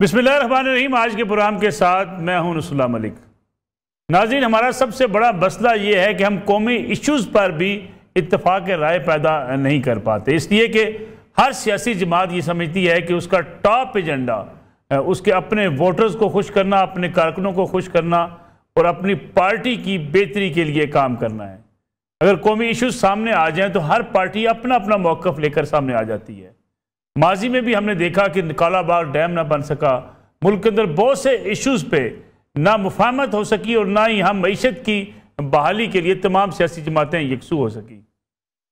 बिस्मिल्लाहिर्रहमानिर्रहीम। आज के प्रोग्राम के साथ मैं हूं नसरुल्लाह मलिक। नाज़रीन, हमारा सबसे बड़ा मसला ये है कि हम कौमी इश्यूज़ पर भी इत्तफाक राय पैदा नहीं कर पाते, इसलिए कि हर सियासी जमात ये समझती है कि उसका टॉप एजेंडा उसके अपने वोटर्स को खुश करना, अपने कारकुनों को खुश करना और अपनी पार्टी की बेहतरी के लिए काम करना है। अगर कौमी इश्यूज़ सामने आ जाएँ तो हर पार्टी अपना अपना मौक़िफ़ लेकर सामने आ जाती है। माजी में भी हमने देखा कि कालाबाग डैम ना बन सका, मुल्क के अंदर बहुत से इश्यूज़ पे ना मुफाहमत हो सकी और ना ही हम मईशत की बहाली के लिए तमाम सियासी जमातें यकसू हो सकी।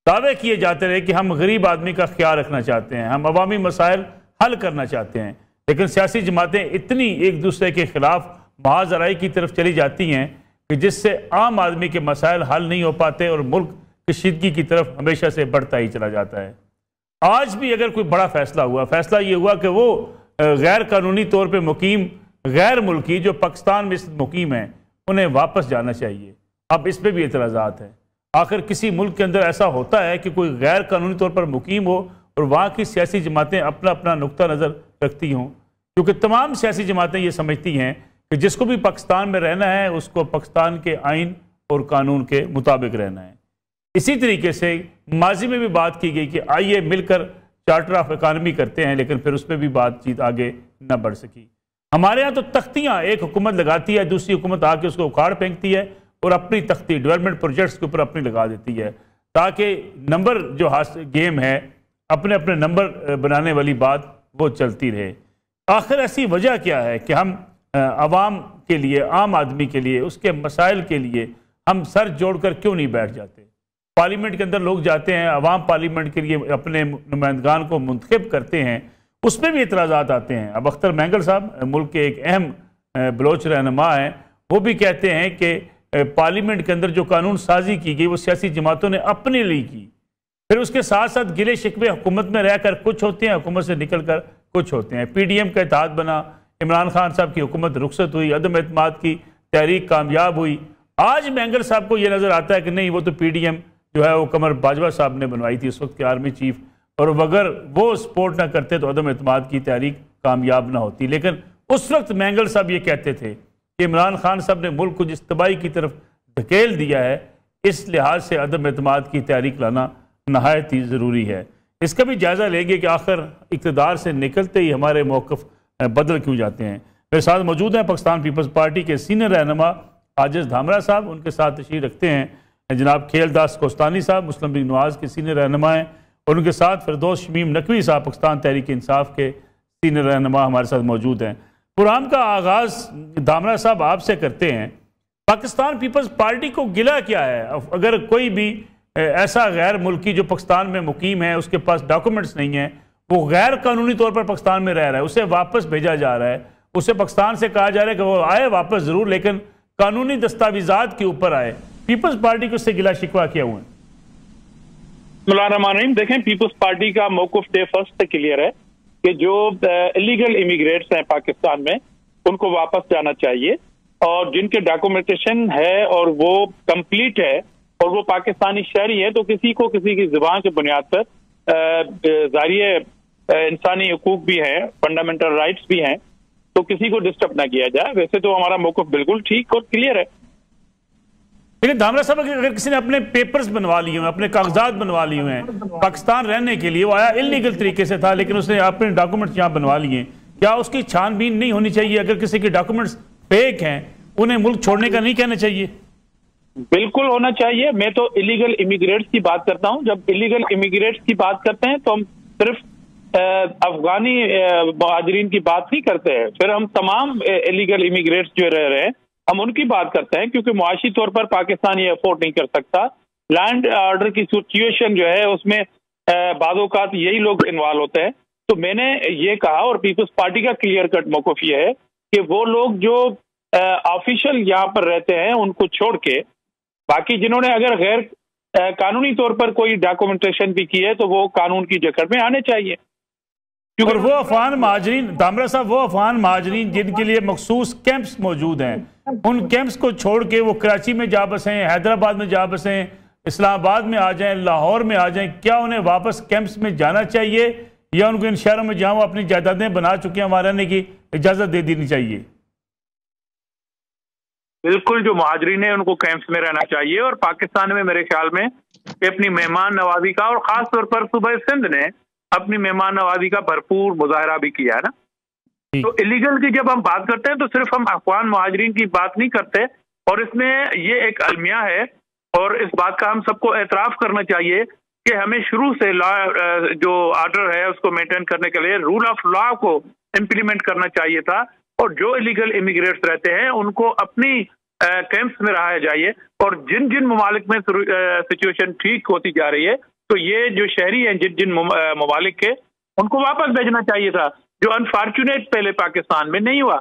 दावे किए जाते रहे कि हम गरीब आदमी का ख्याल रखना चाहते हैं, हम अवामी मसाइल हल करना चाहते हैं, लेकिन सियासी जमातें इतनी एक दूसरे के खिलाफ महाजराई की तरफ चली जाती हैं कि जिससे आम आदमी के मसाइल हल नहीं हो पाते और मुल्क कशीदगी की तरफ हमेशा से बढ़ता ही चला जाता है। आज भी अगर कोई बड़ा फैसला हुआ, फैसला ये हुआ कि वो गैर कानूनी तौर पे मुकीम गैर मुल्की जो पाकिस्तान में मुकीम हैं उन्हें वापस जाना चाहिए। अब इस पर भी एतराज़ात हैं। आखिर किसी मुल्क के अंदर ऐसा होता है कि कोई गैर कानूनी तौर पर मुकीम हो और वहाँ की सियासी जमातें अपना अपना नुक्ता नज़र रखती हों, क्योंकि तमाम सियासी जमातें ये समझती हैं कि जिसको भी पाकिस्तान में रहना है उसको पाकिस्तान के आइन और कानून के मुताबिक रहना है। इसी तरीके से माजी में भी बात की गई कि आइए मिलकर चार्टर ऑफ इकानमी करते हैं, लेकिन फिर उसमें भी बातचीत आगे न बढ़ सकी। हमारे यहाँ तो तख्तियाँ एक हुकूमत लगाती है, दूसरी हुकूमत आके उसको उखाड़ फेंकती है और अपनी तख्ती डेवलपमेंट प्रोजेक्ट्स के ऊपर अपनी लगा देती है, ताकि नंबर जो गेम है, अपने अपने नंबर बनाने वाली बात वो चलती रहे। आखिर ऐसी वजह क्या है कि हम आवाम के लिए, आम आदमी के लिए, उसके मसाइल के लिए हम सर जोड़कर क्यों नहीं बैठ जाते? पार्लियामेंट के अंदर लोग जाते हैं, अवाम पार्लियामेंट के लिए अपने नुमाइंदगान को मुंतखब करते हैं, उसमें भी एतराज़ात आते हैं। अब अख्तर मैंगल साहब मुल्क के एक अहम बलोच रहनुमा हैं, वो भी कहते हैं कि पार्लियामेंट के अंदर जो कानून साजी की गई वो सियासी जमातों ने अपने लिए की। फिर उसके साथ साथ गिले शिकवे हुकूमत में रहकर कुछ होते हैं, हुकूमत से निकल कर कुछ होते हैं। PDM का इत्तेहाद बना, इमरान खान साहब की हुकूमत रुखसत हुई, अदम एतमाद की तहरीक कामयाब हुई। आज मैंगल साहब को यह नज़र आता है कि नहीं, वो तो PDM जो है वो कमर बाजवा साहब ने बनवाई थी, उस वक्त के आर्मी चीफ, और अगर वो सपोर्ट ना करते तो अदम एतमाद की तहरीक कामयाब ना होती। लेकिन उस वक्त मैंगल साहब ये कहते थे कि इमरान खान साहब ने मुल्क को जिस तबाही की तरफ धकेल दिया है, इस लिहाज से अदम एतमाद की तहरीक लाना नहायत ही ज़रूरी है। इसका भी जायज़ा लेंगे कि आखिर इक़्तिदार से निकलते ही हमारे मौक़िफ़ बदल क्यों जाते हैं। मेरे साथ मौजूद हैं पाकिस्तान पीपल्स पार्टी के सीनियर रहनुमा आजिज़ धामरा साहब, उनके साथ तशरीफ़ रखते हैं जनाब खेलदास कोस्तानी साहब, मुस्लिम लीग नवाज़ के सीनियर रहनुमा हैं, और उनके साथ फिरदौस शमीम नकवी साहब पाकिस्तान तहरीक इंसाफ के सीनियर रहनुमा हमारे साथ मौजूद हैं। प्रोग्राम का आगाज़ धामरा साहब आपसे करते हैं। पाकिस्तान पीपल्स पार्टी को गिला क्या है? अगर कोई भी ऐसा गैर मुल्की जो पाकिस्तान में मुकीम है, उसके पास डॉक्यूमेंट्स नहीं है, वो गैर कानूनी तौर पर पाकिस्तान में रह रहा है, उसे वापस भेजा जा रहा है, उसे पाकिस्तान से कहा जा रहा है कि वो आए वापस ज़रूर, लेकिन कानूनी दस्तावेजात के ऊपर आए। पीपल्स पार्टी को उससे गिला शिकवा किया हुआ है। देखें, पीपल्स पार्टी का मौक़िफ़ डे फर्स्ट से क्लियर है कि जो इलीगल इमिग्रेट्स हैं पाकिस्तान में उनको वापस जाना चाहिए, और जिनके डॉक्यूमेंटेशन है और वो कंप्लीट है और वो पाकिस्तानी शहरी है, तो किसी को किसी की ज़ुबान की बुनियाद पर ज़ाहिर इंसानी हुकूक भी हैं, फंडामेंटल राइट्स भी हैं, तो किसी को डिस्टर्ब ना किया जाए। वैसे तो हमारा मौक़िफ़ बिल्कुल ठीक और क्लियर है। लेकिन धामरा साहब, अगर किसी ने अपने पेपर्स बनवा लिए हुए, अपने कागजात बनवा लिए हुए हैं पाकिस्तान रहने के लिए, वो आया इलीगल तरीके से था, लेकिन उसने अपने डॉक्यूमेंट्स यहाँ बनवा लिए, क्या उसकी छानबीन नहीं होनी चाहिए? अगर किसी के डॉक्यूमेंट्स फेक हैं, उन्हें मुल्क छोड़ने का नहीं कहना चाहिए? बिल्कुल होना चाहिए। मैं तो इलीगल इमिग्रेट्स की बात करता हूँ। जब इलीगल इमिग्रेट्स की बात करते हैं तो हम सिर्फ अफगानी मुहाजिरीन की बात नहीं करते हैं, फिर हम तमाम इलीगल इमिग्रेट्स जो रह रहे हैं हम उनकी बात करते हैं, क्योंकि मुआशी तौर पर पाकिस्तान ये अफोर्ड नहीं कर सकता। लैंड ऑर्डर की सिचुएशन जो है उसमें बाज़-औक़ात यही लोग इन्वॉल्व होते हैं। तो मैंने ये कहा, और पीपल्स पार्टी का क्लियर कट मौक़िफ़ ये है कि वो लोग जो ऑफिशियल यहाँ पर रहते हैं उनको छोड़ के बाकी जिन्होंने अगर गैर कानूनी तौर पर कोई डॉक्यूमेंटेशन भी की है तो वो कानून की जकड़ में आने चाहिए। और वो अफगान महाजरीन, दामरा साहब, वो अफगान महाजरीन जिनके लिए मखसूस कैंप्स मौजूद हैं, उन कैंप्स को छोड़ के वो कराची में जा बसें, हैदराबाद में जा बसें, इस्लामाबाद में आ जाएं, लाहौर में आ जाएं, क्या उन्हें वापस कैंप्स में जाना चाहिए या उनको इन शहरों में जहां वो अपनी जायदादें बना चुके हैं वहां रहने की इजाजत दे देनी चाहिए? बिल्कुल, जो मुहाजिरीन है उनको कैंप्स में रहना चाहिए। और पाकिस्तान में मेरे ख्याल में अपनी मेहमान नवाजी का, और खास तौर पर सूबा सिंध ने अपनी मेहमान नवाजी का भरपूर मुजाहरा भी किया है ना। तो इलीगल की जब हम बात करते हैं तो सिर्फ हम अफगान मुहाजिरीन की बात नहीं करते, और इसमें ये एक अलमिया है, और इस बात का हम सबको एतराफ़ करना चाहिए कि हमें शुरू से लॉ जो ऑर्डर है उसको मेंटेन करने के लिए रूल ऑफ लॉ को इम्प्लीमेंट करना चाहिए था, और जो इलीगल इमिग्रेट्स रहते हैं उनको अपनी कैंप्स में रहा जाइए। और जिन जिन ममालिक में सिचुएशन ठीक होती जा रही है तो ये जो शहरी हैं जिन जिन ममालिक के, उनको वापस भेजना चाहिए था, जो अनफॉर्चुनेट पहले पाकिस्तान में नहीं हुआ।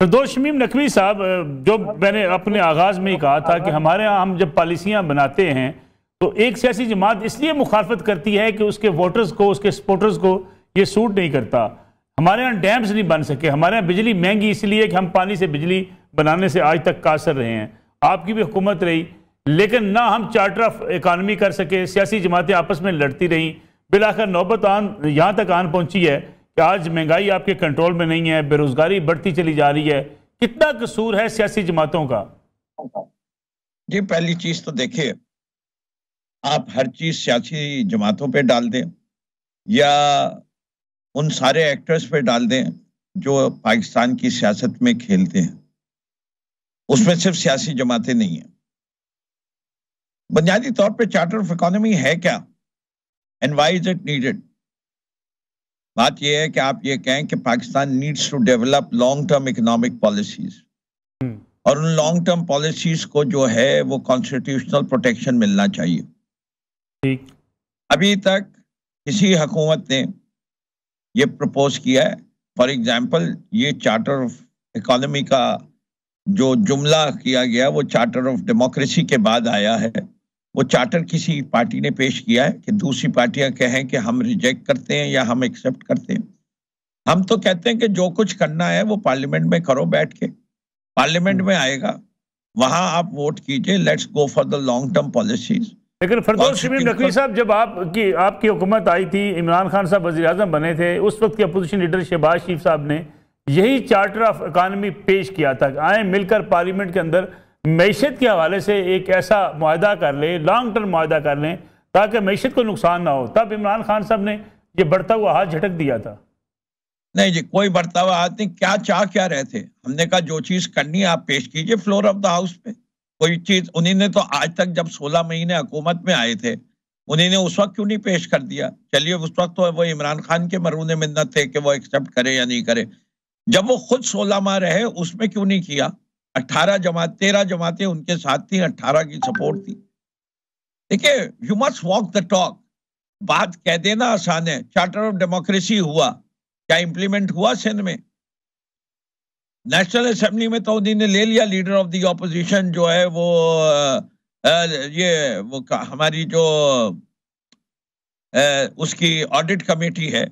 फिरदौस शमीम नकवी साहब, जो मैंने अपने आगाज़ में ही कहा था कि हमारे यहाँ हम जब पॉलिसियाँ बनाते हैं तो एक सियासी जमात इसलिए मुखालफत करती है कि उसके वोटर्स को, उसके सपोर्टर्स को ये सूट नहीं करता। हमारे यहाँ डैम्स नहीं बन सके, हमारे यहाँ बिजली महंगी इसलिए कि हम पानी से बिजली बनाने से आज तक कासर रहे हैं। आपकी भी हुकूमत रही, लेकिन ना हम चार्टर ऑफ इकानमी कर सके, सियासी जमातें आपस में लड़ती रहीं, बिलाखिर नौबत यहाँ तक आन पहुँची है कि आज महंगाई आपके कंट्रोल में नहीं है, बेरोजगारी बढ़ती चली जा रही है। कितना कसूर है सियासी जमातों का? जी, पहली चीज तो देखिए, आप हर चीज सियासी जमातों पे डाल दें या उन सारे एक्टर्स पे डाल दें जो पाकिस्तान की सियासत में खेलते हैं, उसमें सिर्फ सियासी जमातें नहीं हैं। बुनियादी तौर पे चार्टर ऑफ इकोनॉमी है क्या and why is it needed? बात यह है कि आप ये कहें कि Pakistan needs to develop long term economic policies, और उन लॉन्ग टर्म पॉलिसीज को जो है वो कॉन्स्टिट्यूशनल प्रोटेक्शन मिलना चाहिए। ठीक, अभी तक किसी हुकूमत ने ये प्रपोज किया है? फॉर एग्जाम्पल, ये चार्टर ऑफ इकोनॉमी का जो जुमला किया गया वो चार्टर ऑफ डेमोक्रेसी के बाद आया है। वो चार्टर किसी पार्टी ने पेश किया है कि दूसरी पार्टियां कहें कि हम रिजेक्ट करते हैं या हम एक्सेप्ट करते हैं। हम तो कहते हैं कि जो कुछ करना है वो पार्लियामेंट में करो, बैठ के पार्लियामेंट में आएगा, वहां आप वोट कीजिए, let's go for the long term policies. लेकिन फिरदौस शमीम नकवी साहब, जब आपकी हुकूमत आई थी, इमरान खान साहब वज़ीर आज़म बने थे, उस वक्त के अपोजिशन लीडर शहबाज शरीफ साहब ने यही चार्टर ऑफ इकानमी पेश किया था, आए मिलकर पार्लियामेंट के अंदर मैशत के हवाले से एक ऐसा मुआहदा कर ले, लॉन्ग टर्म मुआहदा कर लें ताकि मैशत को नुकसान ना हो। तब इमरान खान साहब ने ये बढ़ता हुआ हाथ झटक दिया था। नहीं जी, कोई बढ़ता हुआ हाथ नहीं। क्या रहे थे? हमने कहा जो चीज करनी है आप पेश कीजिए फ्लोर ऑफ द हाउस पे। कोई चीज उन्होंने तो आज तक, जब 16 महीने हुकूमत में आए थे, उन्होंने उस वक्त क्यों नहीं पेश कर दिया? चलिए, उस वक्त तो वो इमरान खान के मरून मिन्नत थे कि वो एक्सेप्ट करे या नहीं करे। जब वो खुद 16 माह रहे, उसमें क्यों नहीं किया? 13 जमातें उनके साथ थी, 18 की सपोर्ट थी। देखिए, you must walk the talk. बात कह देना आसान है। चार्टर ऑफ डेमोक्रेसी हुआ, क्या इंप्लीमेंट हुआ सिंध में? नेशनल असेंबली में तो उन्होंने ले लिया, लीडर ऑफ द ऑपोजिशन जो है वो हमारी जो उसकी ऑडिट कमेटी है,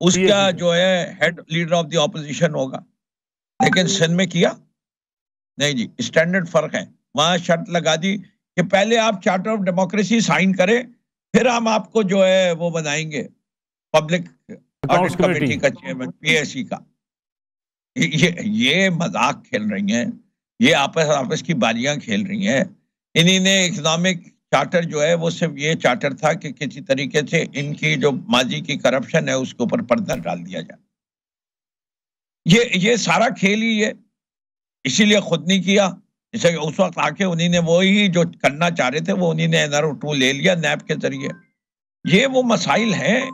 उसका जो है head leader of the opposition होगा। लेकिन सिंध में किया नहीं जी, स्टैंडर्ड फर्क है। वहां शर्त लगा दी कि पहले आप चार्टर ऑफ डेमोक्रेसी साइन करें, फिर हम आपको जो है वो बनाएंगे पब्लिक ऑडिट कमेटी का चेयरमैन, पीएससी का। ये मजाक खेल रही हैं, ये आपस की बाजियां खेल रही हैं। इन्हीं ने इकोनॉमिक चार्टर जो है वो सिर्फ ये चार्टर था कि किसी तरीके से इनकी जो माजी की करप्शन है उसके ऊपर पर्दा डाल दिया जाए। ये सारा खेल ही है, इसीलिए खुद नहीं किया। जैसे उस वक्त आके उन्हीं ने वही जो करना चाह रहे थे वो उन्हीं ने NRO2 ले लिया नैब के जरिए। ये वो मसाइल हैं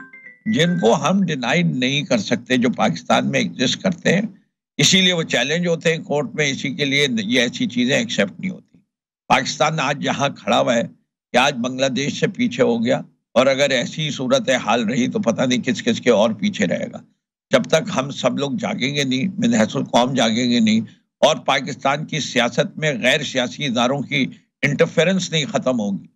जिनको हम डिनाई नहीं कर सकते, जो पाकिस्तान में एग्जिस्ट करते हैं। इसीलिए वो चैलेंज होते हैं कोर्ट में, इसी के लिए ये ऐसी चीजें एक्सेप्ट नहीं होती। पाकिस्तान आज यहाँ खड़ा हुआ है कि आज बांग्लादेश से पीछे हो गया, और अगर ऐसी सूरत हाल रही तो पता नहीं किस किस के और पीछे रहेगा। जब तक हम सब लोग जागेंगे नहीं, मिनहसुल कौम जागेंगे नहीं, और पाकिस्तान की सियासत में गैर सियासी इदारों की इंटरफेरेंस नहीं खत्म होगी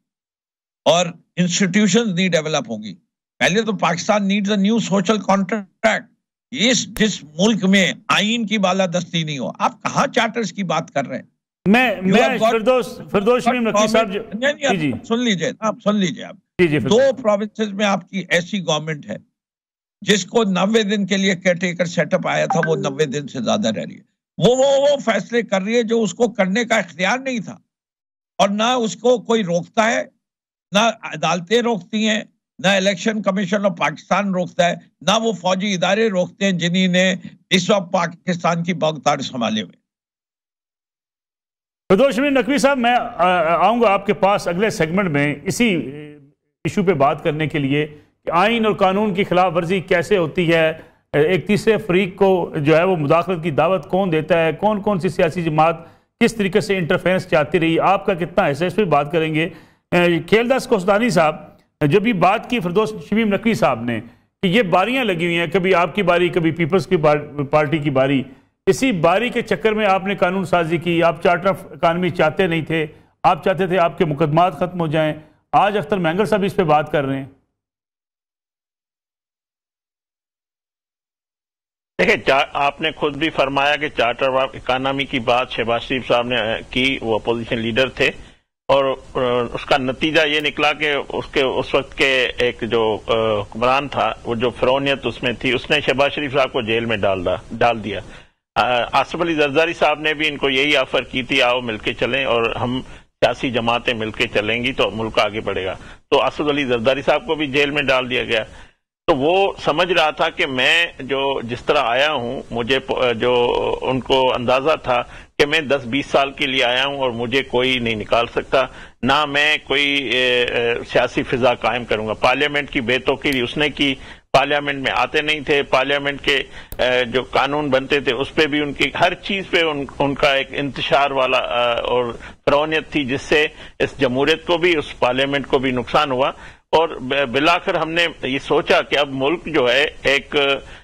और इंस्टीट्यूशंस नहीं डेवलप होगी। पहले तो Pakistan needs a new social contract. जिस मुल्क में आईन की बालादस्ती नहीं हो, आप कहाँ चार्टर्स की बात कर रहे हैं? फिरदौस शमीम नकवी साहब, सुन लीजिए आप। 2 प्रोविंसेस में आपकी ऐसी गवर्नमेंट है जिसको 90 दिन के लिए केयरटेकर सेटअप आया था, वो 90 दिन से ज्यादा रह रही है। वो फैसले कर रही है जो उसको करने का इख्तियार नहीं था, और ना उसको कोई रोकता है, ना अदालतें रोकती हैं, ना इलेक्शन कमीशन ऑफ पाकिस्तान रोकता है, ना वो फौजी इदारे रोकते हैं जिन्हें इस वक्त पाकिस्तान की बगतार संभाले हुए। फिरदौस शमीम नकवी साहब, मैं आऊँगा आपके पास अगले सेगमेंट में इसी इशू पे बात करने के लिए कि आइन और कानून की खिलाफ वर्जी कैसे होती है, एक तीसरे फरीक को जो है वो मुदाखलत की दावत कौन देता है, कौन कौन सी सियासी जमात किस तरीके से इंटरफेरेंस चाहती रही, आपका कितना हिस्सा है, इस पर बात करेंगे। खेलदास कोस्तानी साहब, जब भी बात की फिरदौस शमीम नकवी साहब ने कि ये बारियां लगी हुई हैं, कभी आपकी बारी कभी पीपल्स की पार्टी की बारी, इसी बारी के चक्कर में आपने कानून साजी की। आप चार्टर ऑफ इकानमी चाहते नहीं थे, आप चाहते थे आपके मुकदमात खत्म हो जाएं। आज अख्तर महंगल साहब इस पर बात कर रहे हैं। देखिए, आपने खुद भी फरमाया कि चार्टर ऑफ इकानमी की बात शहबाज शरीफ साहब ने की, वो अपोजिशन लीडर थे, और उसका नतीजा ये निकला कि उसके उस वक्त के एक जो हुक्मरान था, वो जो फिरौनियत उसमें थी, उसने शहबाज शरीफ साहब को जेल में डाल दिया। आसिफ अली जरदारी साहब ने भी इनको यही ऑफर की थी, आओ मिलके चलें और हम सियासी जमातें मिलके चलेंगी तो मुल्क आगे बढ़ेगा। तो आसिफ अली जरदारी साहब को भी जेल में डाल दिया गया। तो वो समझ रहा था कि मैं जो जिस तरह आया हूं, मुझे जो उनको अंदाजा था कि मैं 10-20 साल के लिए आया हूं और मुझे कोई नहीं निकाल सकता, ना मैं कोई सियासी फिजा कायम करूंगा। पार्लियामेंट की बेतौकीरी उसने की, पार्लियामेंट में आते नहीं थे, पार्लियामेंट के जो कानून बनते थे उस पर भी उनकी हर चीज पे उनका एक इंतशार वाला और फिरौनियत थी, जिससे इस जमहूरियत को भी उस पार्लियामेंट को भी नुकसान हुआ। और बिलाखिर हमने ये सोचा कि अब मुल्क जो है एक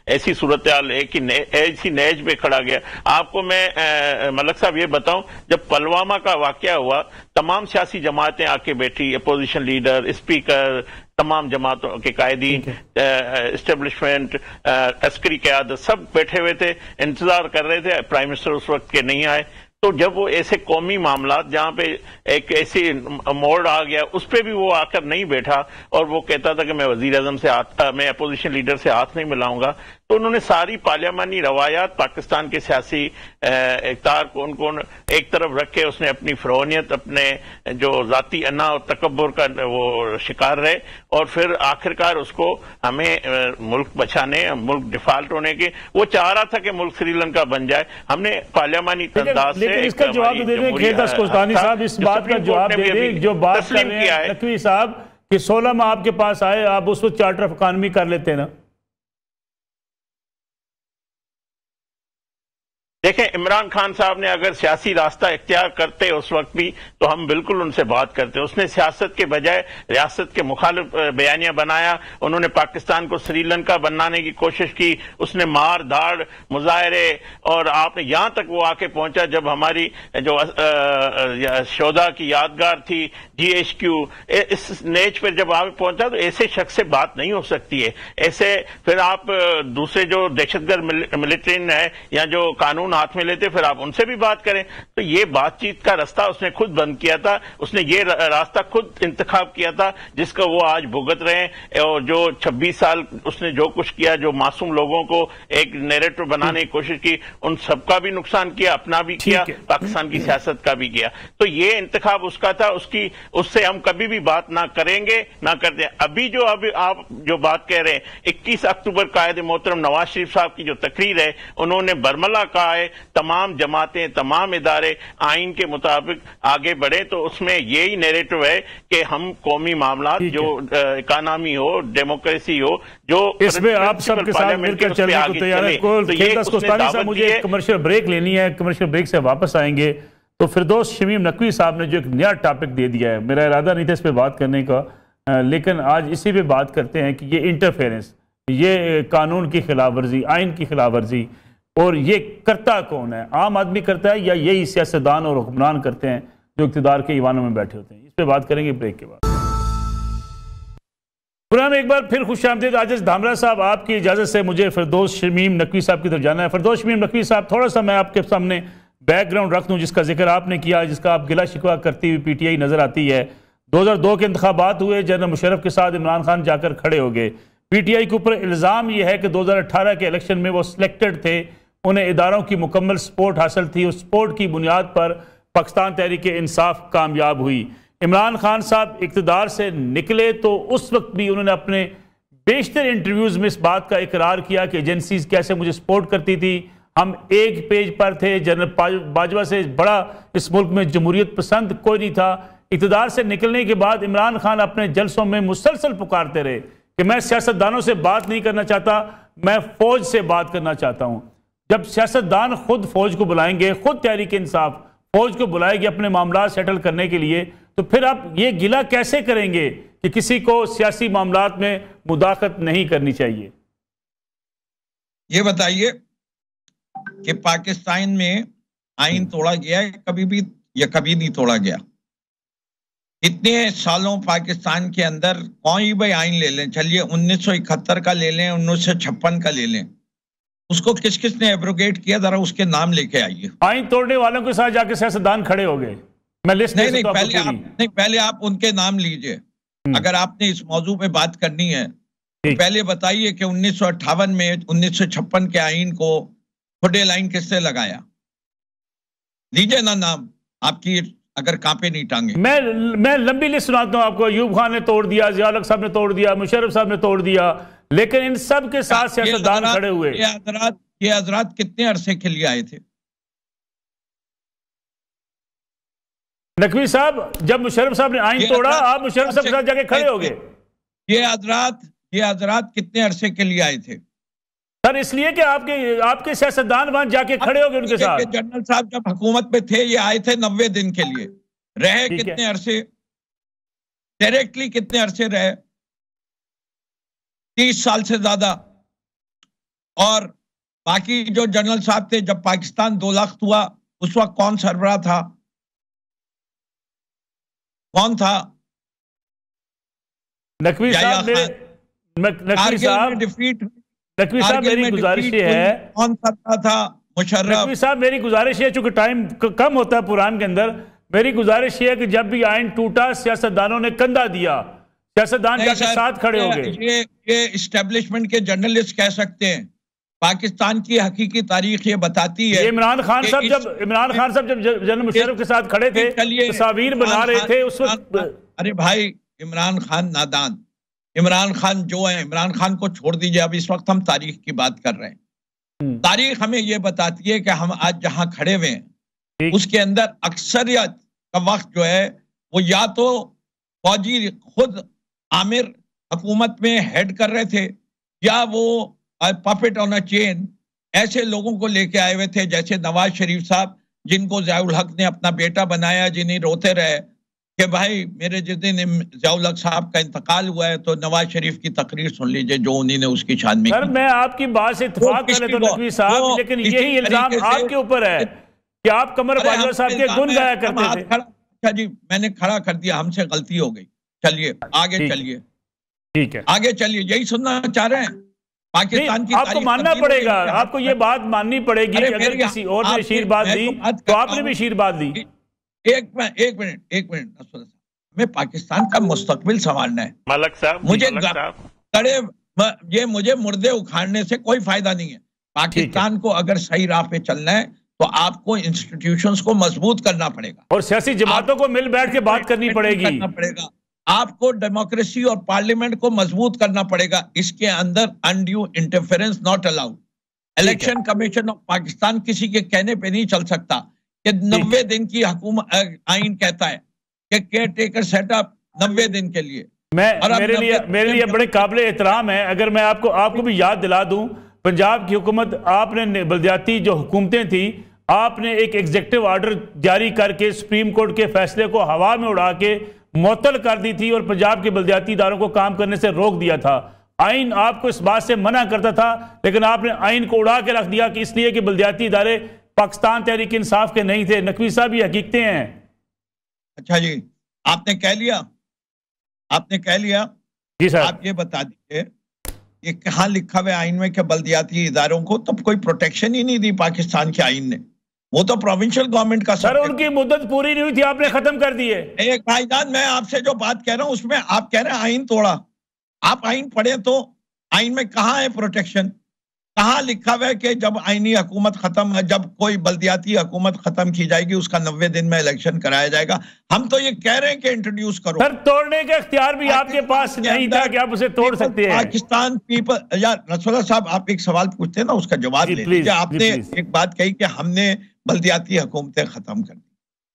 ऐसी सूरत हाल एक ही ऐसी नहज पे खड़ा गया। आपको मैं मलक साहब ये बताऊं, जब पुलवामा का वाकया हुआ, तमाम सियासी जमातें आके बैठी, अपोजिशन लीडर, स्पीकर, तमाम जमातों के कायदीन, एस्टेब्लिशमेंट, अस्करी क़यादत, सब बैठे हुए थे, इंतजार कर रहे थे। प्राइम मिनिस्टर उस वक्त के नहीं आए। तो जब वो ऐसे कौमी मामलात जहां पे एक ऐसी मोड़ आ गया, उस पर भी वो आकर नहीं बैठा और वो कहता था कि मैं वजीर आजम से मैं अपोजिशन लीडर से हाथ नहीं मिलाऊंगा। तो उन्होंने सारी पार्लियामानी रवायात, पाकिस्तान के सियासी इक़्तिदार को उनको एक तरफ रख के उसने अपनी फिरौनियत, अपने जो जाती अन्ना और तकब्बुर का वो शिकार रहे, और फिर आखिरकार उसको हमें मुल्क बचाने, मुल्क डिफॉल्ट होने के, वो चाह रहा था कि मुल्क श्रीलंका बन जाए। हमने पार्लियामानी तंदाज से इसका जवाब दे दें खेलदास कोस्तानी साहब, इस बात का जवाब दे दें जो बात कर रहे हैं नकवी साहब कि 16 माह आपके पास आए, आप उस वक्त चार्टर ऑफ इकानमी कर लेते ना। देखें, इमरान खान साहब ने अगर सियासी रास्ता इख्तियार करते उस वक्त भी, तो हम बिल्कुल उनसे बात करते। उसने सियासत के बजाय रियासत के मुखालिफ बयानियां बनाया। उन्होंने पाकिस्तान को श्रीलंका बनाने की कोशिश की। उसने मार धाड़, मुजाहरे, और आपने यहां तक वो आके पहुंचा जब हमारी जो शोधा की यादगार थी GHQ, इस नेच पर जब आप पहुंचा, तो ऐसे शख्स से बात नहीं हो सकती है। ऐसे फिर आप दूसरे जो दहशतगर्द मिलिट्री है या जो कानून हाथ में लेते, फिर आप उनसे भी बात करें। तो ये बातचीत का रास्ता उसने खुद बंद किया था। उसने ये रास्ता खुद इंतखाब किया था जिसका वो आज भुगत रहे हैं। और जो 26 साल उसने जो कुछ किया, जो मासूम लोगों को एक नैरेटिव बनाने की कोशिश की, उन सबका भी नुकसान किया, अपना भी किया, पाकिस्तान की सियासत का भी किया। तो ये इंतखाब उसका था, उससे हम कभी भी बात ना करेंगे, ना करते। अभी आप जो बात कह रहे हैं, 21 अक्टूबर कायद मोहतरम नवाज शरीफ साहब की जो तकरीर है, उन्होंने बरमला कहा है तमाम जमातें, तमाम इदारे आइन के मुताबिक आगे बढ़े। तो उसमें यही नैरेटिव है कि हम कौमी मामला, जो इकानमी हो, डेमोक्रेसी हो, जो इसमें आप सबके साथ मिलकर चलने को तैयार है। कोस्तानी साहब, मुझे एक कमर्शियल ब्रेक लेनी है, कमर्शियल ब्रेक से वापस आएंगे। तो फिरदौस शमीम नकवी साहब ने जो एक नया टॉपिक दे दिया है, मेरा इरादा नहीं था इस पर बात करने का, लेकिन आज इसी पे बात करते हैं कि ये इंटरफेरेंस, ये कानून की खिलाफ वर्जी, आइन की खिलाफ वर्जी, और ये करता कौन है? आम आदमी करता है या यही सियासतदान और हुक्मरान करते हैं जो इक़्तिदार के ईवानों में बैठे होते हैं? इस पर बात करेंगे ब्रेक के बाद। पुराना एक बार फिर खुश आमदीद। आजिज धामरा साहब, आपकी इजाज़त से मुझे फिरदौस शमीम नकवी साहब की तरफ जाना है। फिरदौस शमीम नकवी साहब, थोड़ा सा मैं आपके सामने बैकग्राउंड रख दूं जिसका जिक्र आपने किया, जिसका आप गिला शिकवा करती हुई PTI नजर आती है। 2002 के इंतखाबात हुए, जनरल मुशर्रफ के साथ इमरान खान जाकर खड़े हो गए। पीटीआई के ऊपर इल्ज़ाम यह है कि 2018 के इलेक्शन में वो सिलेक्टेड थे, उन्हें इदारों की मुकम्मल सपोर्ट हासिल थी। उस सपोर्ट की बुनियाद पर पाकिस्तान तहरीक इंसाफ कामयाब हुई। इमरान खान साहब इक़्तिदार से निकले तो उस वक्त भी उन्होंने अपने बेशतर इंटरव्यूज़ में इस बात का इकरार किया कि एजेंसीज कैसे मुझे सपोर्ट करती थी, हम एक पेज पर थे, जनरल बाजवा से बड़ा इस मुल्क में जमहूरियत पसंद कोई नहीं था। इक़्तिदार से निकलने के बाद इमरान खान अपने जलसों में मुसलसल पुकारते रहे कि मैं सियासतदानों से बात नहीं करना चाहता, मैं फौज से बात करना चाहता हूं। जब सियासतदान खुद फौज को बुलाएंगे, खुद तहरीक इंसाफ फौज को बुलाएगी अपने मामला सेटल करने के लिए, तो फिर आप ये गिला कैसे करेंगे कि किसी को सियासी मामलात में मुदाखलत नहीं करनी चाहिए? ये बताइए कि पाकिस्तान में आइन तोड़ा गया है कभी भी या कभी नहीं तोड़ा गया? इतने सालों पाकिस्तान के अंदर कोई भी आइन ले लें, चलिए 1971 का ले लें, 1956 का ले लें, उसको किस किस ने एब्रोगेट किया, जरा उसके नाम लेके आइए। आइन तोड़ने वालों के साथ जाके सियासतदान खड़े हो गए। मैं लिस्ट नहीं, पहले आप उनके नाम लीजिए। अगर आपने इस मौजू पे बात करनी है तो पहले बताइए कि 1958 में 1956 के आइन को खुडे लाइन किसने लगाया? लीजिए ना नाम, आपकी अगर कांपे नहीं टांगे। मैं लंबी लिस्ट सुनाता हूं आपको। अयूब खान ने तोड़ दिया, ज़िया-उल हक साहब ने तोड़ दिया, मुशर्रफ साहब ने तोड़ दिया, लेकिन इन सब के साथ सियासतदान खड़े हुए। ये हजरात कितने अरसे के लिए आए थे? नकवी साहब, जब मुशर्रफ साहब ने आइन तोड़ा, आप मुशर्रफ साहब के साथ जाके खड़े हो गए। ये हजरात कितने अरसे के लिए आए थे? सर इसलिए कि आपके सियासतदान वहां जाके खड़े हो गए उनके साथ। जनरल साहब जब हुकूमत में थे, ये आए थे 90 दिन के लिए। रहे कितने अरसे? डायरेक्टली कितने अरसे रहे? 30 साल से ज्यादा। और बाकी जो जनरल साहब थे, जब पाकिस्तान 2 लाख हुआ उस वक्त कौन सरबराह था? कौन था? नकवी साहब मेरी गुजारिश है, कौन करता था? मुशर्रफ। नकवी साहब मेरी गुजारिश है, चूंकि टाइम कम होता है प्रोग्राम के अंदर, मेरी गुजारिश है कि जब भी आइन टूटा सियासतदानों ने कंधा दिया, सियासतदान जाके साथ खड़े हो गए। ये इस्टेब्लिशमेंट के जर्नलिस्ट कह सकते हैं। पाकिस्तान की हकीकी तारीख ये बताती है। इमरान खान साहब जब जनरल मुशर्रफ के साथ खड़े थे, तस्वीर बना रहे थे उस वक्त। अरे भाई, इमरान खान नादान, इमरान खान जो है, इमरान खान को छोड़ दीजिए। अब इस वक्त हम तारीख की बात कर रहे हैं। तारीख हमें यह बताती है कि हम आज जहां खड़े हुए हैं उसके अंदर अक्सरियत का वक्त जो है वो या तो फौजी खुद आमिर हुकूमत में हेड कर रहे थे, या वो पपेट ऑन अ चेन ऐसे लोगों को लेके आए हुए थे, जैसे नवाज शरीफ साहब, जिनको ज़िया-उल हक ने अपना बेटा बनाया, जिन्हें रोते रहे कि भाई मेरे जिस दिन ज़िया-उल हक साहब का इंतकाल हुआ है तो नवाज शरीफ की तकरीर सुन लीजिए जो उन्होंने उसकी शान में। सर मैं आपकी बात से इत्तेफाक कर लेता हूं नकवी साहब, लेकिन यही इल्जाम आपके ऊपर है कि आप कमर बाजवा साहब के गुण गाया करते थे। अच्छा जी, मैंने खड़ा कर दिया, हमसे गलती हो गई। चलिए आगे चलिए, ठीक है आगे चलिए, यही सुनना चाह रहे हैं। पाकिस्तान की आपको मानना पड़ेगा, आपको ये बात माननी पड़ेगी कि अगर किसी और ने आशीर्वाद दी तो आपने भी आशीर्वाद दी। एक मिनट हमें पाकिस्तान का मुस्तकबिल संभालना है। मलक साहब, मुझे मुर्दे उखाड़ने से कोई फायदा नहीं है। पाकिस्तान को अगर सही राह पे चलना है तो आपको इंस्टीट्यूशंस को मजबूत करना पड़ेगा और सियासी जमातों को मिल बैठ के बात करनी पड़ेगी। आपको डेमोक्रेसी और पार्लियामेंट को मजबूत करना पड़ेगा। इसके अंदर undue interference not allowed. Election commission of Pakistan किसी के कहने पे नहीं चल सकता कि 90 दिन की हुकूमत आइन कहता है कि केयर टेकर सेटअप 90 दिन के लिए। मेरे लिए बड़े काबिल एहतराम है। अगर मैं आपको भी याद दिला दूं, पंजाब की हुकूमत, आपने बल्दियाती जो हुकूमतें थी, आपने एक एग्जीक्यूटिव ऑर्डर जारी करके सुप्रीम कोर्ट के फैसले को हवा में उड़ा के मुअत्तल कर दी थी और पंजाब के बल्दियाती इदारों को काम करने से रोक दिया था। आइन आपको इस बात से मना करता था, लेकिन आपने आइन को उड़ा के रख दिया कि इसलिए कि बल्दियाती इदारे पाकिस्तान तहरीक इंसाफ के नहीं थे। नकवी साहब ये हकीकतें हैं। अच्छा जी, आपने कह लिया जी सर। आप ये बता दीजिए, ये कहाँ लिखा हुआ आइन में कि बल्दियाती इदारों को तो कोई प्रोटेक्शन ही नहीं दी पाकिस्तान के आइन ने? वो तो प्रोविंशियल गवर्नमेंट का सर, उनकी मुद्दत पूरी नहीं हुई थी, आपने खत्म कर दिए। एक भाईजान, मैं आपसे जो बात कह रहा हूं उसमें आप कह रहे हैं आइन तोड़ा। आप आइन पढ़े तो आइन में कहाँ है प्रोटेक्शन? कहाँ लिखा हुआ है कि जब आईनी हुकूमत खत्म, जब कोई बल्दियाती हुकूमत खत्म की जाएगी उसका 90 दिन में इलेक्शन कराया जाएगा? हम तो ये कह रहे हैं कि इंट्रोड्यूस करो। सर, तोड़ने का इख्तियार भी आपके पास नहीं था कि आप उसे तोड़ सकते हैं। पाकिस्तान पीपल, यार रसूला साहब, आप एक सवाल पूछते हैं ना, उसका जवाब ले लीजिए। आपने एक बात कही कि हमने बल्दियाती हुकूमतें खत्म कर दी।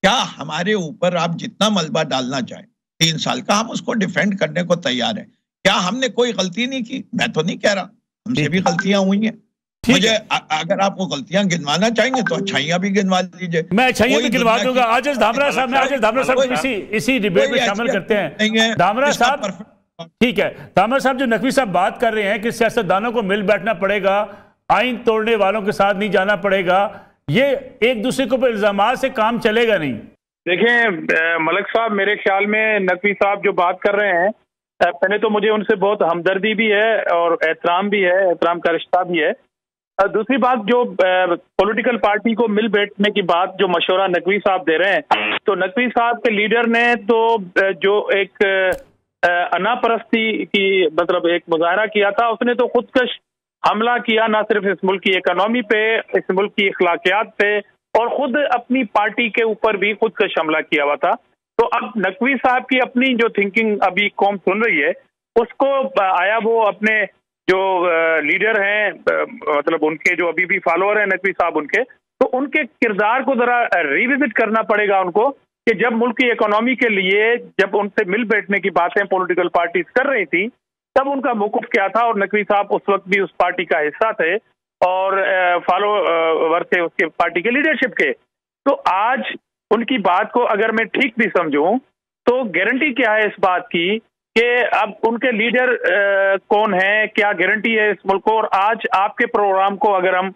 क्या हमारे ऊपर आप जितना मलबा डालना चाहें 3 साल का, हम उसको डिफेंड करने को तैयार हैं। क्या हमने कोई गलती नहीं की? मैं तो नहीं कह रहा, हमसे भी गलतियां हुई हैं। मुझे अगर आप वो गलतियां गिनवाना चाहेंगे तो अच्छाइयां भी गिनवा लीजिए। मैं अच्छाइयां भी गिनवा दूंगा। आजिज धामरा साहब, मैं आजिज धामरा साहब इसी डिबेट में शामिल करते हैं। धामरा साहब, ठीक है, धामरा साहब, जो नकवी साहब बात कर रहे हैं कि सियासतदानों को मिल बैठना पड़ेगा, आइन तोड़ने वालों के साथ नहीं जाना पड़ेगा, ये एक दूसरे के ऊपर इल्जामात से काम चलेगा नहीं। देखें मलिक साहब, मेरे ख्याल में नकवी साहब जो बात कर रहे हैं, पहले तो मुझे उनसे बहुत हमदर्दी भी है और एहतराम भी है, एहतराम का रिश्ता भी है। दूसरी बात, जो पॉलिटिकल पार्टी को मिल बैठने की बात जो मशवरा नकवी साहब दे रहे हैं, तो नकवी साहब के लीडर ने तो जो एक अनापरस्ती की मतलब एक मुजाहरा किया था, उसने तो खुदकश हमला किया, ना सिर्फ इस मुल्क की इकोनॉमी पे, इस मुल्क की अखलाकियात पे, और खुद अपनी पार्टी के ऊपर भी खुदकश हमला किया हुआ था। तो अब नकवी साहब की अपनी जो थिंकिंग अभी कौम सुन रही है, उसको आया वो अपने जो लीडर हैं, मतलब उनके जो अभी भी फॉलोअर हैं नकवी साहब उनके, तो उनके किरदार को जरा रिविजिट करना पड़ेगा उनको, कि जब मुल्क की इकोनॉमी के लिए जब उनसे मिल बैठने की बातें पॉलिटिकल पार्टीज कर रही थी, तब उनका मौक़िफ़ क्या था, और नकवी साहब उस वक्त भी उस पार्टी का हिस्सा थे और फॉलोअर थे उसके पार्टी के लीडरशिप के। तो आज उनकी बात को अगर मैं ठीक भी समझूं, तो गारंटी क्या है इस बात की कि अब उनके लीडर कौन है, क्या गारंटी है इस मुल्क को? और आज आपके प्रोग्राम को अगर हम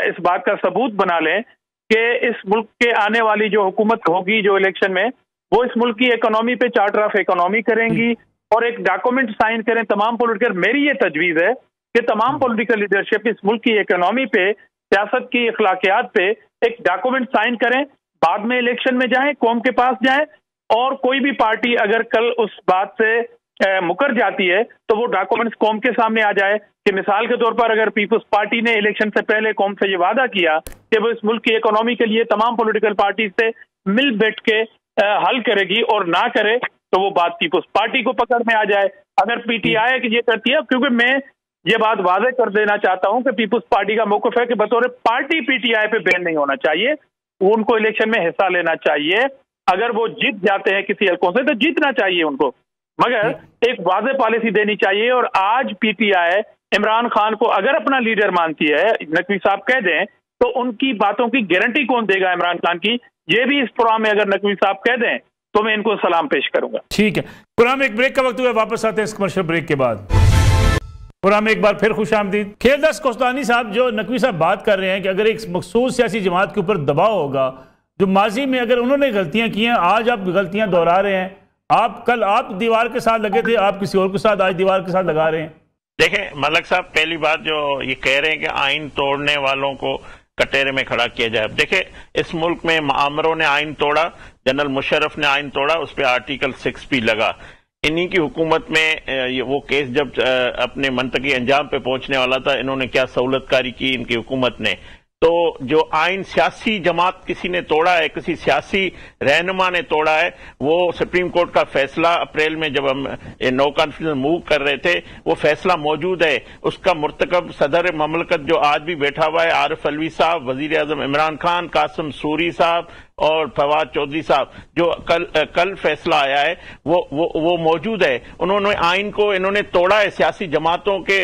इस बात का सबूत बना लें कि इस मुल्क के आने वाली जो हुकूमत होगी जो इलेक्शन में, वो इस मुल्क की इकोनॉमी पे चार्टर ऑफ इकोनॉमी करेंगी और एक डॉक्यूमेंट साइन करें तमाम पॉलिटिकल, मेरी ये तजवीज़ है कि तमाम पॉलिटिकल लीडरशिप इस मुल्क की इकोनॉमी पे, सियासत की अखलाकियात पे एक डॉक्यूमेंट साइन करें, बाद में इलेक्शन में जाएं, कौम के पास जाएं, और कोई भी पार्टी अगर कल उस बात से मुकर जाती है तो वो डॉक्यूमेंट्स कौम के सामने आ जाए कि मिसाल के तौर पर अगर पीपल्स पार्टी ने इलेक्शन से पहले कौम से ये वादा किया कि वो इस मुल्क की इकोनॉमी के लिए तमाम पॉलिटिकल पार्टी से मिल बैठ के हल करेगी, और ना करे तो वो बात पीपल्स पार्टी को पकड़ में आ जाए। अगर पीटीआई की ये करती है, क्योंकि मैं ये बात वादे कर देना चाहता हूं कि पीपल्स पार्टी का मौक़िफ़ है कि बतौर पार्टी पीटीआई पे बैन नहीं होना चाहिए, वो उनको इलेक्शन में हिस्सा लेना चाहिए। अगर वो जीत जाते हैं किसी हल्कों से तो जीतना चाहिए उनको, मगर एक वाज़ेह पॉलिसी देनी चाहिए। और आज पीटीआई इमरान खान को अगर अपना लीडर मानती है, नकवी साहब कह दें, तो उनकी बातों की गारंटी कौन देगा इमरान खान की? ये भी इस प्रोग्राम में अगर नकवी साहब कह दें तो मैं इनको सलाम पेश करूंगा। ठीक है, प्रोग्राम एक ब्रेक का वक्त हुआ, वापस आते हैं इस कमर्शियल ब्रेक के बाद। प्रोग्राम एक बार फिर खुश आमदीद। खेलदास कोस्तानी साहब, जो नकवी साहब बात कर रहे हैं कि अगर एक मखसूस सियासी जमात के ऊपर दबाव होगा, जो माजी में अगर उन्होंने गलतियां की हैं, आज आप गलतियां दोहरा रहे हैं। कल आप दीवार के साथ लगे थे, आप किसी और के साथ आज दीवार के साथ लगा रहे हैं। देखें मलिक साहब, पहली बात जो ये कह रहे हैं कि आइन तोड़ने वालों को कटहरे में खड़ा किया जाए। देखे, इस मुल्क में मामरों ने आइन तोड़ा, जनरल मुशर्रफ ने आइन तोड़ा, उस पर आर्टिकल 6 भी लगा। इन्हीं की हुकूमत में वो केस जब अपने मंतकी अंजाम पे पहुंचने वाला था, इन्होंने क्या सहूलतकारी की इनकी हुकूमत ने। तो जो आइन सियासी जमात किसी ने तोड़ा है, किसी सियासी रहनुमा ने तोड़ा है, वो सुप्रीम कोर्ट का फैसला अप्रैल में जब हम नो कॉन्फिडेंस मूव कर रहे थे, वो फैसला मौजूद है। उसका मुर्तकब सदर ममलकत जो आज भी बैठा हुआ है, आरिफ अलवी साहब, वजीर आजम इमरान खान, कासिम सूरी साहब और फवाद चौधरी साहब, जो कल फैसला आया है वो मौजूद है। उन्होंने आइन को इन्होंने तोड़ा है, सियासी जमातों के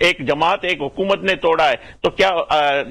एक जमात एक हुकूमत ने तोड़ा है। तो क्या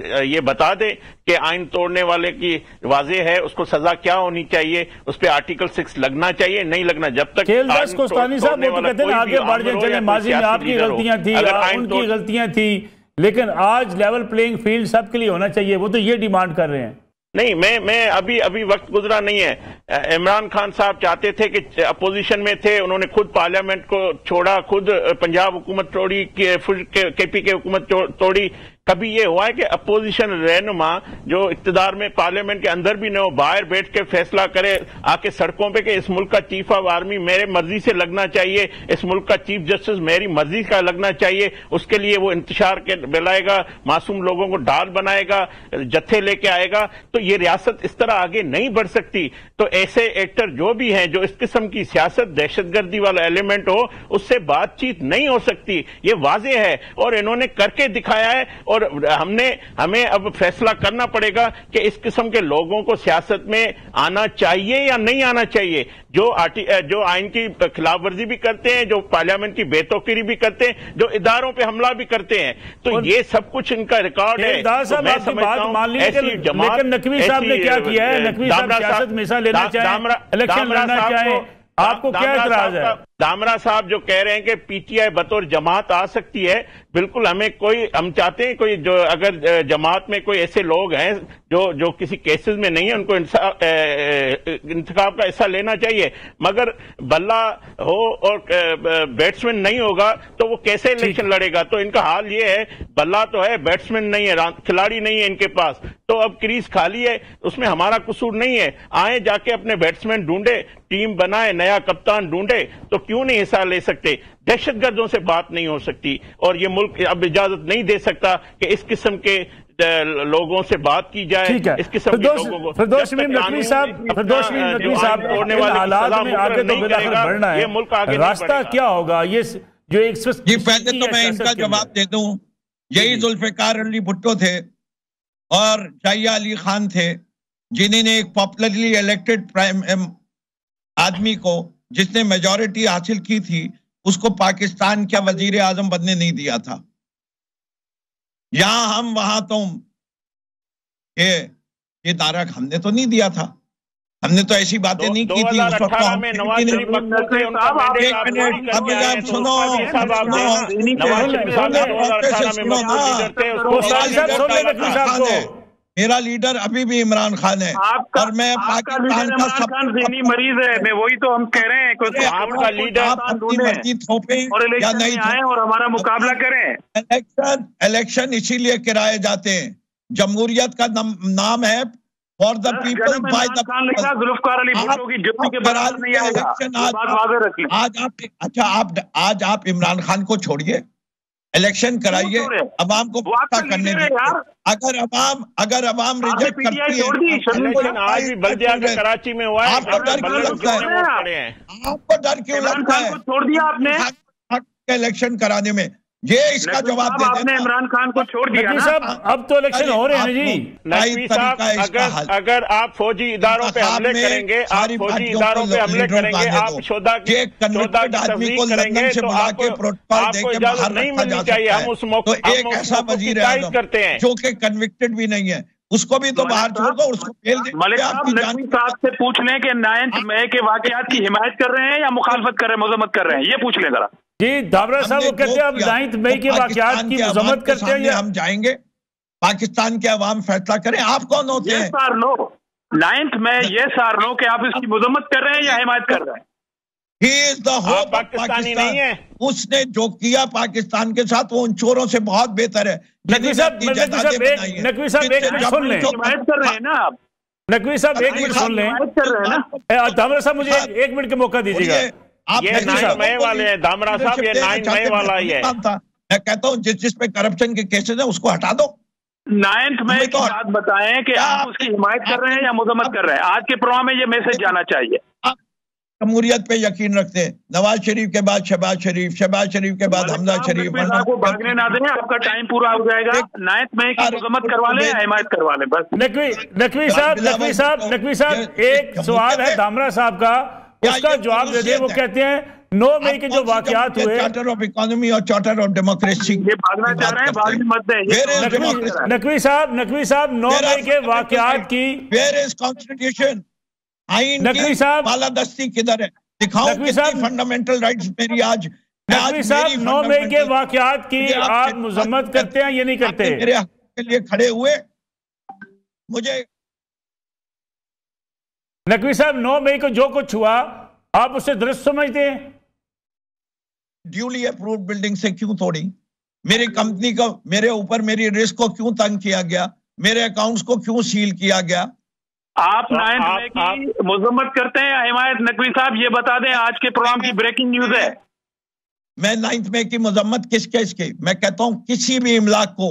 ये बता दें कि आइन तोड़ने वाले की वाज़ेह है, उसको सजा क्या होनी चाहिए, उस पर आर्टिकल 6 लगना चाहिए, नहीं लगना। जब तक खेलदास कोस्तानी साहब वो तो कहते हैं आगे बढ़ जाए, माजी में आपकी गलतियां थी, उनकी गलतियां थी, लेकिन आज लेवल प्लेइंग फील्ड सबके लिए होना चाहिए, वो तो ये डिमांड कर रहे हैं। नहीं, मैं अभी वक्त गुजरा नहीं है। इमरान खान साहब चाहते थे कि अपोजिशन में थे, उन्होंने खुद पार्लियामेंट को छोड़ा, खुद पंजाब हुकूमत तोड़ी, केपी के हुकूमत तोड़ी, कभी ये हुआ है कि अपोजिशन रहनुमा जो इक्तदार में पार्लियामेंट के अंदर भी न हो, बाहर बैठ के फैसला करे आके सड़कों पे कि इस मुल्क का चीफ ऑफ आर्मी मेरे मर्जी से लगना चाहिए, इस मुल्क का चीफ जस्टिस मेरी मर्जी का लगना चाहिए, उसके लिए वो इंतशार के बुलाएगा, मासूम लोगों को ढाल बनाएगा, जत्थे लेके आएगा, तो ये रियासत इस तरह आगे नहीं बढ़ सकती। तो ऐसे एक्टर जो भी हैं जो इस किस्म की सियासत, दहशतगर्दी वाला एलिमेंट हो, उससे बातचीत नहीं हो सकती, ये वाज़ेह है और इन्होंने करके दिखाया है। और हमें अब फैसला करना पड़ेगा कि इस किस्म के लोगों को सियासत में आना चाहिए या नहीं आना चाहिए, जो आइन की खिलाफवर्जी भी करते हैं, जो पार्लियामेंट की बेतौकीरी भी करते हैं, जो इदारों पे हमला भी करते हैं। तो ये सब कुछ इनका रिकॉर्ड है। तो मैं समझता हूं ऐसी जमात, लेकिन नकवी साहब ने क्या किया है? नकवी साहब सियासत में हिस्सा लेना चाहें, इलेक्शन लड़ना चाहें, आपको क्या इतराज है? दामरा साहब जो कह रहे हैं कि पीटीआई बतौर जमात आ सकती है, बिल्कुल हम चाहते हैं कोई जो अगर जमात में कोई ऐसे लोग हैं जो किसी केसेस में नहीं है, उनको इंतखाब का हिस्सा लेना चाहिए, मगर बल्ला हो और बैट्समैन नहीं होगा तो वो कैसे इलेक्शन लड़ेगा? तो इनका हाल ये है, बल्ला तो है, बैट्समैन नहीं है, खिलाड़ी नहीं है इनके पास, तो अब क्रीज खाली है, उसमें हमारा कसूर नहीं है। आए जाके अपने बैट्समैन ढूंढे, टीम बनाए, नया कप्तान ढूंढे, तो क्यों नहीं हिस्सा ले सकते? दहशतगर्दों से बात नहीं हो सकती और ये मुल्क अब इजाजत नहीं दे सकता कि इस किस्म के लोगों से बात की जाए। इस किस्म के लोगों को नकवी साहब होने वाले हालात में आगे तो बढ़ना है, ये मुल्क आगे रास्ता क्या होगा? ये जो एक जी, पहले तो मैं इनका जवाब दे दूं, यही जुल्फिकार अली भुट्टो थे और शाहिया अली खान थे जिन्होंने एक पॉपुलरली इलेक्टेड आदमी को, जिसने मेजॉरिटी हासिल की थी, उसको पाकिस्तान का वजीर आजम बनने नहीं दिया था। यहां हम वहां तुम, ये नारा हमने तो नहीं दिया था, हमने तो ऐसी बातें नहीं की थी उस वक्त। अभी आप सुनो, मेरा लीडर अभी भी इमरान खान है और मैं पाकिस्तान का ज़हनी मरीज है। मैं वही तो हम कह रहे हैं कि आपका लीडर आप अपनी मर्जी थोपे या नहीं आए और हमारा मुकाबला करें। इलेक्शन इसीलिए कराए जाते हैं, जमहूरियत का नाम है for the people by the people. Zulfikar Ali Bhutto की जुत्ती के बराबर नहीं आएगा। आज आप इमरान खान को छोड़िए, इलेक्शन कराइए, अवाम को पता करने दीजिए। अगर अवाम रिजेक्ट करती है, आज भी बल्दिया के कराची में हुआ है, आपको डर क्यों लगता है? आपको डर क्यों लगता है? छोड़ दिया आपने इलेक्शन कराने में, ये इसका जवाब दे आपने इमरान खान को छोड़ दिया ना। साहब अब तो इलेक्शन हो रहे हैं जी। नकवी साहब, अगर आप फौजी इदारों पे हमले करेंगे, आप फौजी इदारों पे हमले करेंगे, आप शोधा की तस्दीक करेंगे, तो आपको इजाजत नहीं मिलनी चाहिए। हम उस मौके एक ऐसा वजीर आज़म करते हैं जो कि कन्विक्टेड भी नहीं है, उसको भी तो बाहर छोड़ दो, उसको फेल दे। मलिक साहब से पूछ लें कि 9 मई के वाकयात की हिमायत कर रहे हैं या मुखालफत कर रहे हैं, मजम्मत कर रहे हैं, ये पूछ लें जरा। जी, दामरा साहब वो कहते हैं अब 9 मई के वाकयात की मजम्मत करते हैं, हम जाएंगे, पाकिस्तान के अवाम फैसला करें। आप कौन होते हैं? 9 मई यस और नो कि आप इसकी मजम्मत कर रहे हैं या हिमायत कर रहे हैं? He is the hope of Pakistani नहीं है। उसने जो किया पाकिस्तान के साथ वो उन चोरों से बहुत बेहतर है। नकवी साहब एक मिनट सुन लें। हिमायत कर रहे हैं ना आप? नकवी साहब एक मिनट सुन लें। दामरा साहब मुझे 1 मिनट का मौका दीजिएगा। ये 9 मई वाले हैं दामरा साहब, ये 9 मई वाला ही है। मैं कहता हूँ जिस पे करप्शन के केसेस है उसको हटा दो। 9 मई की बात बताएं कि आप उसकी हिमायत कर रहे हैं या मजम्मत कर रहे हैं। आज के प्रोग्राम में ये मैसेज जाना चाहिए। जमहूरियत पे यकीन रखते हैं। नवाज शरीफ के बाद शहबाज शरीफ, शहबाज शरीफ के बाद हमजा शरीफ। को भागने ना दें, आपका टाइम पूरा हो जाएगा। 9 मई की मजम्मत करवा लें या हिमायत करवा लें, बस। नकवी साहब एक सवाल है दामरा साहब का, उसका जवाब दे दे। वो कहते हैं 9 मई के जो वाकयात हुए, चार्टर ऑफ इकोनॉमी और चार्टर ऑफ डेमोक्रेसी, ये भागना चाह रहे हैं, भागने मत दें। नकवी साहब 9 मई के वाकयात की वेयर इज कॉन्स्टिट्यूशन? आइन नकवी साहब बालादस्ती किधर है? दिखाओ कितनी फंडामेंटल राइट्स मेरी आज। नकवी साहब 9 मई के वाकयात की आप मजम्मत करते हैं या नहीं करते? मेरे हक के लिए खड़े हुए मुझे। नकवी साहब 9 मई को जो कुछ हुआ आप उसे दुरुस्त समझते हैं? ड्यूली अप्रूव्ड बिल्डिंग से क्यों तोड़ी? मेरी कंपनी को, मेरे ऊपर मेरी रिस्क को क्यों तंग किया गया, मेरे अकाउंट्स को क्यों सील किया गया? आप 9 मई की मजम्मत करते हैं या हिमायत? नकवी साहब ये बता दें, आज के प्रोग्राम की ब्रेकिंग न्यूज है। मैं 9 मई की मजम्मत किस केस की? मैं कहता हूं किसी भी इमलाक को,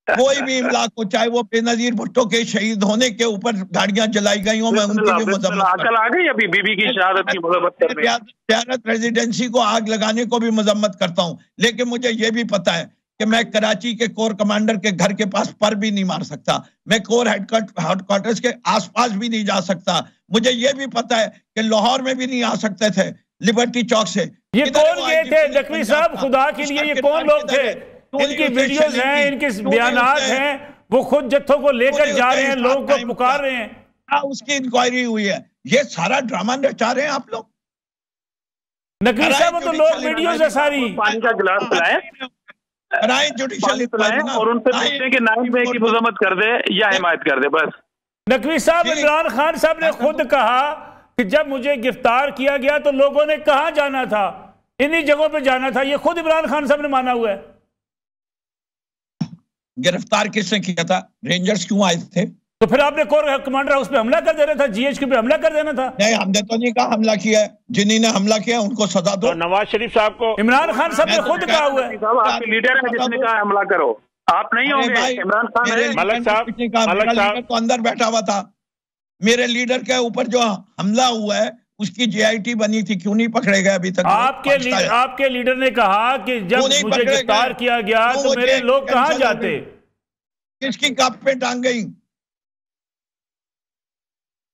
कोई भी इमलाक को, चाहे वो बेनजीर भुट्टो के शहीद होने के ऊपर गाड़ियां जलाई गई हो, मैं उनकी भी मजम्मत। अकल आ गई अभी बीबी की शहादत की मजम्मत करने। ज़ियारत रेजिडेंसी को आग लगाने को भी मजम्मत करता हूं, लेकिन मुझे ये भी पता है कि मैं कराची के कोर कमांडर के घर के पास पर भी नहीं मार सकता, मैं कोर हेडक्वार्टर्स के आसपास भी नहीं जा सकता। मुझे ये भी पता है कि लाहौर में भी नहीं आ सकते थे लिबर्टी चौक से। ये कौन गए थे नकवी साहब, खुदा के लिए ये कौन लोग थे? इनकी वीडियोस हैं, इनके बयानात हैं, वो खुद जत्थों को लेकर जा रहे हैं, लोगों को पुकार रहे हैं। उसकी इंक्वायरी हुई है, ये सारा ड्रामा नचा रहे हैं आप लोग। नकवी साहब वो तो लोग वीडियोस है सारी। पानी का गिलास पिलाएं जुडिशियल और उनसे पूछें कि 9 मई की मजम्मत कर दे या हिमायत कर दे, बस। नकवी साहब, इमरान खान साहब ने खुद कहा कि जब मुझे गिरफ्तार किया गया तो लोगों ने कहां जाना था, इन्हीं जगहों पे जाना था। ये खुद इमरान खान साहब ने माना हुआ है। गिरफ्तार किसने किया था? रेंजर्स क्यों आए थे? तो फिर आपने कोर कमांडर हाउस पे हमला कर देना था, जीएचक्यू पे हमला कर देना था। नहीं, हमने तो नहीं कहा हमला किया है, जिन्होंने हमला किया उनको सजा दो। तो नवाज शरीफ साहब को इमरान खान साहब ने खुद कहा हुआ है। आपके लीडर ने जिसने कहा हमला करो, आप नहीं होंगे, इमरान खान है। मलक साहब तो अंदर बैठा हुआ था। मेरे लीडर के ऊपर जो हमला हुआ है उसकी जेआईटी बनी थी, क्यों नहीं पकड़े गए अभी तक? आपके लीडर ने कहा कि जब मुझे गिरफ्तार किया गया तो मेरे लोग कहां जाते? किसकी कप पे टांग गई?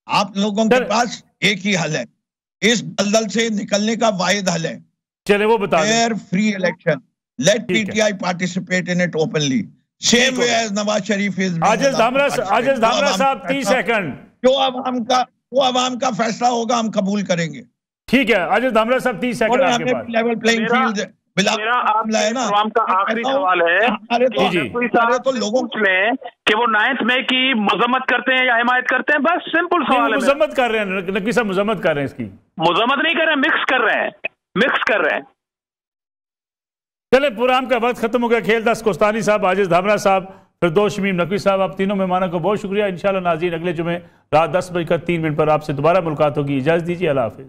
आप लोगों के पास एक ही हल है, इस दलदल से निकलने का वाहिद हल है। चले वो बता दें। Free election, let PTI participate in it openly, same way as Nawaz Sharif is. आजिज धामरा साहब 30 सेकंड। जो आवाम का फैसला होगा हम कबूल करेंगे। ठीक है आजिज धामरा साहब 30 सेकंड आपके पास। लेवल प्लेइंग फील्ड मेरा आपका आखिरी सवाल है कि सारे तो लोगों लें कि वो 9 मई की मजम्मत करते हैं या हिमायत करते हैं, बस सिंपल सवाल है। मजम्मत कर रहे हैं नकवी साहब, मजम्मत कर रहे हैं इसकी। मजम्मत नहीं कर रहे हैं, मिक्स कर रहे हैं। चले प्रोग्राम का वक्त खत्म हो गया। खेलदास कोस्तानी साहब, आजिज धामरा साहब, फिरदौस शमीम नकवी साहब, आप तीनों मेहमानों को बहुत शुक्रिया। इंशाल्लाह नाज़रीन अगले जुमे रात 10:03 पर आपसे दोबारा मुलाकात होगी। इजाज़त दीजिए, अल्लाह हाफ़िज़।